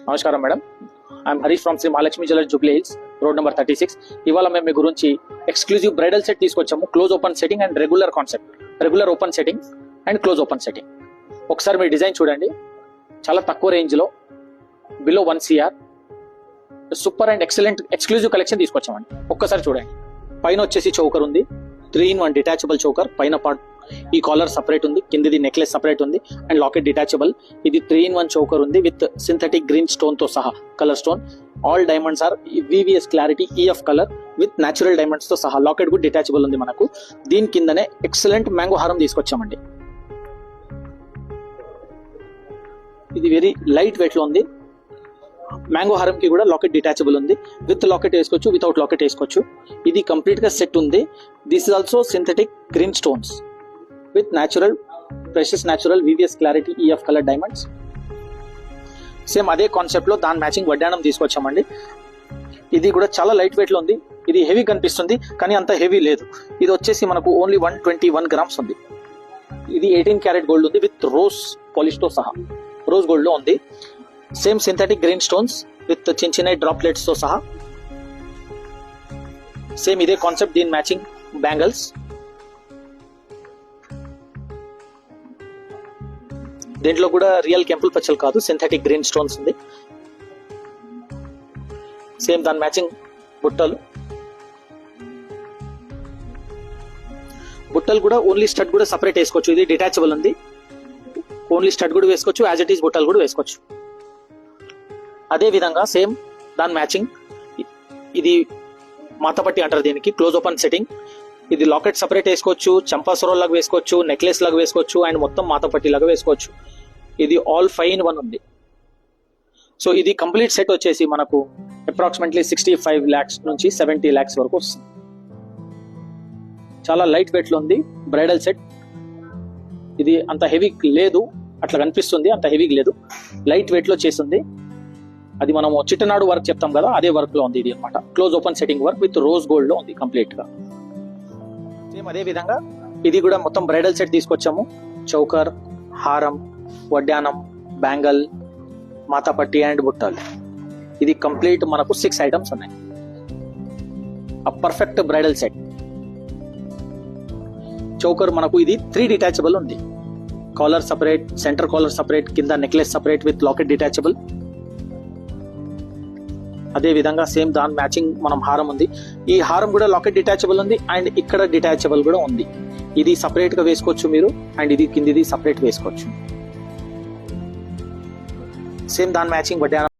నమస్కారం madam, I'm Harish from Shri Mahalakshmi jewellers Jubilee Hills, road number 36. ఇవాళ మేము మీ గురించి ఎక్స్క్లూజివ్ బ్రైడల్ సెట్ తీసుకొచ్చాము. Close open setting and regular concept. Regular open setting and close open setting. ఒకసారి మీ డిజైన్ చూడండి, చాలా తక్కువ రేంజ్లో, below 1 CR, super and excellent exclusive collection తీసుకొచ్చామండి. ఒక్కసారి చూడండి. పైన వచ్చేసి చౌకర్ ఉంది, 3-in-1 డిటాచబుల్ చౌకర్. పైన పార్ట్ ఈ కాలర్ సపరేట్ ఉంది, కిందది నెక్లెస్ సపరేట్ ఉంది అండ్ లాకెట్ డిటాచబుల్. ఇది 3-in-1 చౌకర్ ఉంది విత్ సింథటిక్ గ్రీన్ స్టోన్ తో సహా, colour stone. All diamonds are VVS clarity EF colour with natural diamonds తో సహా. లాకెట్ కూడా డిటాచబుల్ ఉంది మనకు. దీని కిందనే ఎక్సలెంట్ మ్యాంగో హారం తీసుకొచ్చామండి. ఇది వెరీ లైట్ వెయిట్ లో ఉంది. మ్యాంగో హారం కి కూడా లాకెట్ డిటాచబుల్ ఉంది. విత్ లాకెట్ వేసుకోవచ్చు, వితౌట్ లాకెట్ వేసుకోవచ్చు. ఇది కంప్లీట్ గా సెట్ ఉంది. This is also synthetic green stones with natural precious natural VVS clarity EF colour diamonds. Same అదే కాన్సెప్ట్ లో దాని మ్యాచింగ్ వడ్డానం తీసుకొచ్చామండి. ఇది కూడా చాలా లైట్ వెయిట్ లో ఉంది. ఇది హెవీ కనిపిస్తుంది కానీ అంత హెవీ లేదు. ఇది వచ్చేసి మనకు ఓన్లీ 121 గ్రామ్స్ ఉంది. ఇది 18 క్యారెట్ గోల్డ్ ఉంది విత్ రోజ్ పాలిష్ తో సహా. రోజ్ గోల్డ్ లో ఉంది. Same synthetic green stones with చిన్న చిన్న డ్రాప్లెట్స్ తో సహా. సేమ్ ఇదే కాన్సెప్ట్. దీని మ్యాచింగ్ బ్యాంగిల్స్. దీంట్లో కూడా రియల్ కెంపుల్ పచ్చలు కాదు, సింథటిక్ గ్రీన్ స్టోన్స్ ఉంది. సేమ్ దాని మ్యాచింగ్ బుట్టలు. బుట్టలు కూడా ఓన్లీ స్టడ్ కూడా సపరేట్ వేసుకోవచ్చు. ఇది డిటాచబుల్ ఉంది. ఓన్లీ స్టడ్ కూడా వేసుకోవచ్చు, యాజ్ ఇట్ ఈస్ బుట్టలు కూడా వేసుకోవచ్చు. అదే విధంగా సేమ్ దాని మ్యాచింగ్ ఇది మాతపట్టి అంటారు దీనికి. Close open setting. ఇది లాకెట్ సపరేట్ వేసుకోవచ్చు, చంపాసరోల్ లాగా వేసుకోవచ్చు, నెక్లెస్ లాగా వేసుకోవచ్చు అండ్ మొత్తం మాతపట్టి లాగా వేసుకోవచ్చు. ఇది ఆల్ 5-in-1 ఉంది. సో ఇది కంప్లీట్ సెట్ వచ్చేసి మనకు అప్రాక్సిమేట్లీ 65 lakhs నుంచి 70 lakhs వరకు వస్తుంది. చాలా లైట్ వెయిట్ లో ఉంది బ్రైడల్ సెట్. ఇది అంత హెవీ లేదు, అట్లా కనిపిస్తుంది, అంత హెవీ లేదు. లైట్ వెయిట్ లో చేస్తుంది. అది మనం చిట్టనాడు వర్క్ చెప్తాం కదా, అదే వర్క్ లో ఉంది ఇది అనమాట. Close open setting work with rose gold లో ఉంది కంప్లీట్ గా. సేమ్ అదే విధంగా ఇది కూడా మొత్తం బ్రైడల్ సెట్ తీసుకొచ్చాము. చౌకర్, హారం, వడ్డానం, బ్యాంగల్, మాతాపట్టి అండ్ బుట్టాలు. ఇది కంప్లీట్ మనకు 6 ఐటమ్స్ ఉన్నాయి. ఆ పర్ఫెక్ట్ బ్రైడల్ సెట్. చౌకర్ మనకు ఇది 3 డిటాచబుల్ ఉంది. Collar separate, centre collar separate, కింద necklace separate with locket detachable. అదే విధంగా సేమ్ దాని మ్యాచింగ్ మనం హారం ఉంది. ఈ హారం కూడా లాకెట్ డిటాచబుల్ ఉంది అండ్ ఇక్కడ డిటాచబుల్ కూడా ఉంది. ఇది సపరేట్ గా వేసుకోవచ్చు మీరు అండ్ ఇది కిందిది సపరేట్ వేసుకోవచ్చు. సేమ్ దాని మ్యాచింగ్ వడ్డానం.